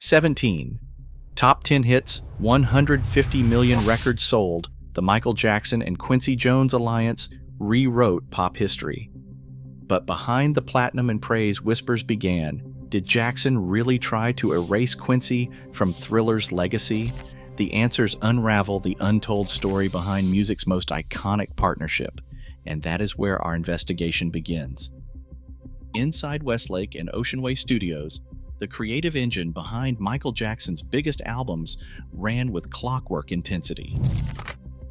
17. Top 10 hits, 150 million records sold. The Michael Jackson and Quincy Jones alliance rewrote pop history. But behind the platinum and praise, whispers began. Did Jackson really try to erase Quincy from Thriller's legacy? The answers unravel the untold story behind music's most iconic partnership, and that is where our investigation begins. Inside Westlake and Ocean Way Studios, the creative engine behind Michael Jackson's biggest albums ran with clockwork intensity.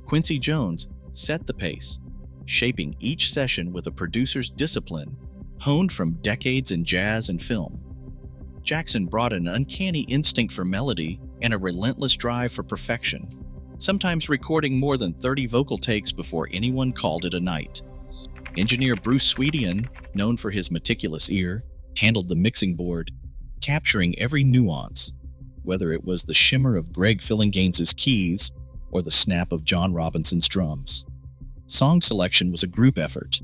Quincy Jones set the pace, shaping each session with a producer's discipline, honed from decades in jazz and film. Jackson brought an uncanny instinct for melody and a relentless drive for perfection, sometimes recording more than 30 vocal takes before anyone called it a night. Engineer Bruce Swedian, known for his meticulous ear, handled the mixing board, capturing every nuance, whether it was the shimmer of Greg Fillinganes' keys or the snap of John Robinson's drums. Song selection was a group effort,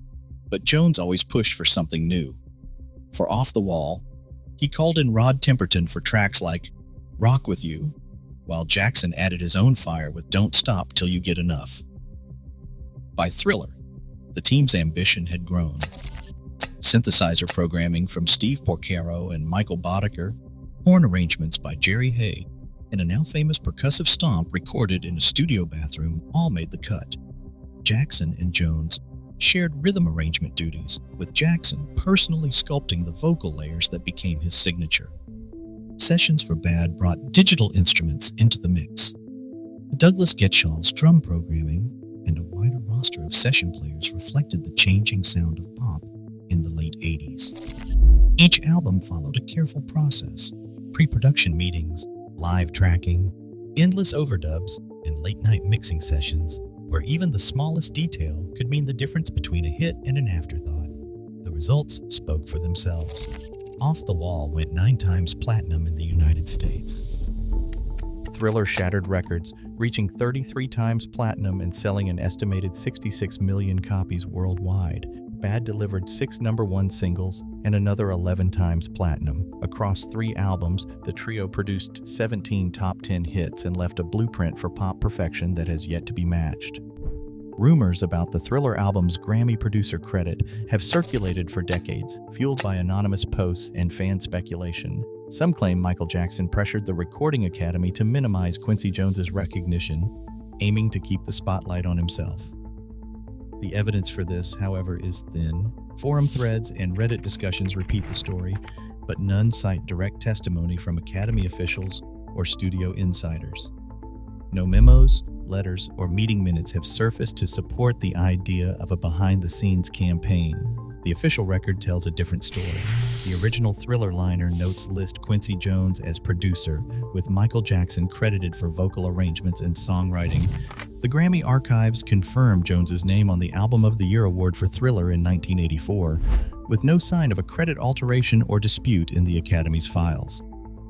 but Jones always pushed for something new. For Off the Wall, he called in Rod Temperton for tracks like Rock With You, while Jackson added his own fire with Don't Stop Till You Get Enough. By Thriller, the team's ambition had grown. Synthesizer programming from Steve Porcaro and Michael Boddicker, horn arrangements by Jerry Hay, and a now-famous percussive stomp recorded in a studio bathroom all made the cut. Jackson and Jones shared rhythm arrangement duties, with Jackson personally sculpting the vocal layers that became his signature. Sessions for Bad brought digital instruments into the mix. Douglas Getshall's drum programming and a wider roster of session players reflected the changing sound of pop in the late 80s. Each album followed a careful process: pre-production meetings, live tracking, endless overdubs, and late-night mixing sessions, where even the smallest detail could mean the difference between a hit and an afterthought. The results spoke for themselves. Off the Wall went 9 times platinum in the United States. Thriller shattered records, reaching 33 times platinum and selling an estimated 66 million copies worldwide. Bad delivered 6 #1 singles and another 11 times platinum. Across 3 albums, the trio produced 17 top 10 hits and left a blueprint for pop perfection that has yet to be matched. Rumors about the Thriller album's Grammy producer credit have circulated for decades, fueled by anonymous posts and fan speculation. Some claim Michael Jackson pressured the Recording Academy to minimize Quincy Jones's recognition, aiming to keep the spotlight on himself. The evidence for this, however, is thin. Forum threads and Reddit discussions repeat the story, but none cite direct testimony from Academy officials or studio insiders. No memos, letters, or meeting minutes have surfaced to support the idea of a behind-the-scenes campaign. The official record tells a different story. The original Thriller liner notes list Quincy Jones as producer, with Michael Jackson credited for vocal arrangements and songwriting. The Grammy archives confirm Jones's name on the Album of the Year award for Thriller in 1984, with no sign of a credit alteration or dispute in the Academy's files.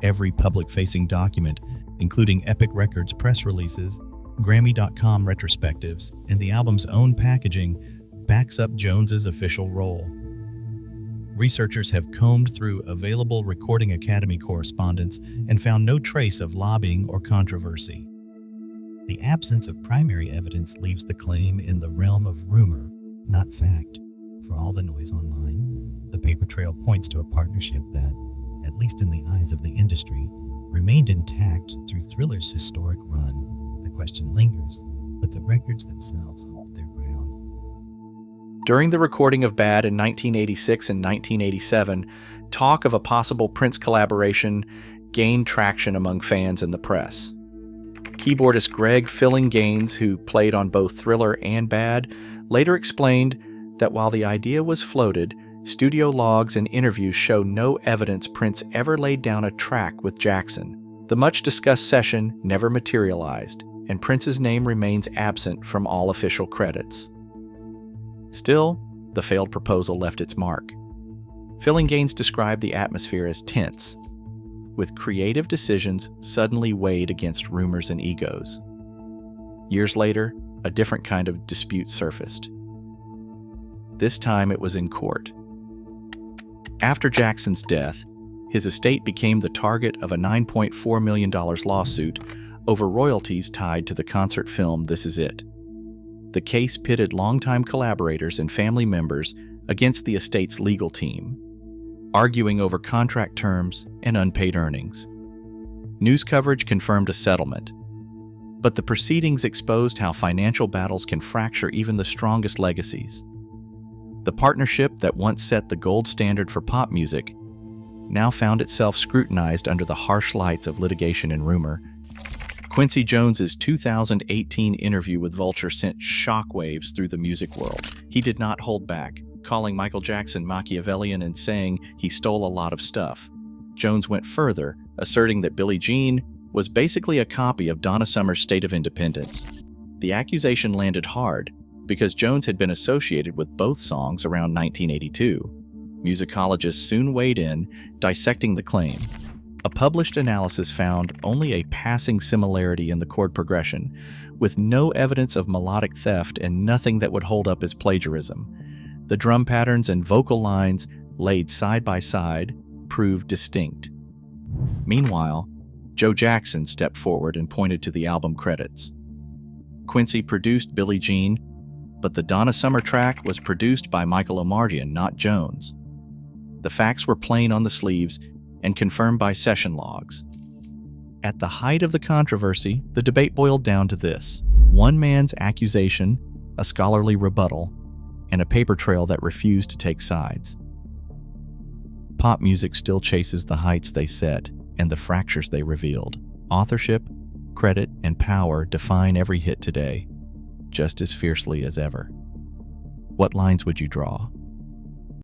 Every public-facing document, including Epic Records press releases, Grammy.com retrospectives, and the album's own packaging, backs up Jones's official role. Researchers have combed through available Recording Academy correspondence and found no trace of lobbying or controversy. The absence of primary evidence leaves the claim in the realm of rumor, not fact. For all the noise online, the paper trail points to a partnership that, at least in the eyes of the industry, remained intact through Thriller's historic run. The question lingers, but the records themselves hold their ground. During the recording of Bad in 1986 and 1987, talk of a possible Prince collaboration gained traction among fans and the press. Keyboardist Greg Fillinganes, who played on both Thriller and Bad, later explained that while the idea was floated, studio logs and interviews show no evidence Prince ever laid down a track with Jackson. The much-discussed session never materialized, and Prince's name remains absent from all official credits. Still, the failed proposal left its mark. Fillinganes described the atmosphere as tense, with creative decisions suddenly weighed against rumors and egos. Years later, a different kind of dispute surfaced. This time it was in court. After Jackson's death, his estate became the target of a $9.4 million lawsuit over royalties tied to the concert film This Is It. The case pitted longtime collaborators and family members against the estate's legal team, arguing over contract terms and unpaid earnings. News coverage confirmed a settlement, but the proceedings exposed how financial battles can fracture even the strongest legacies. The partnership that once set the gold standard for pop music now found itself scrutinized under the harsh lights of litigation and rumor. Quincy Jones's 2018 interview with Vulture sent shockwaves through the music world. He did not hold back, calling Michael Jackson Machiavellian and saying he stole a lot of stuff. Jones went further, asserting that Billie Jean was basically a copy of Donna Summer's State of Independence. The accusation landed hard because Jones had been associated with both songs around 1982. Musicologists soon weighed in, dissecting the claim. A published analysis found only a passing similarity in the chord progression, with no evidence of melodic theft and nothing that would hold up as plagiarism. The drum patterns and vocal lines, laid side by side, proved distinct. Meanwhile, Joe Jackson stepped forward and pointed to the album credits. Quincy produced Billie Jean, but the Donna Summer track was produced by Michael Omartian, not Jones. The facts were plain on the sleeves and confirmed by session logs. At the height of the controversy, the debate boiled down to this: one man's accusation, a scholarly rebuttal, and a paper trail that refused to take sides. Pop music still chases the heights they set and the fractures they revealed. Authorship, credit, and power define every hit today, just as fiercely as ever. What lines would you draw?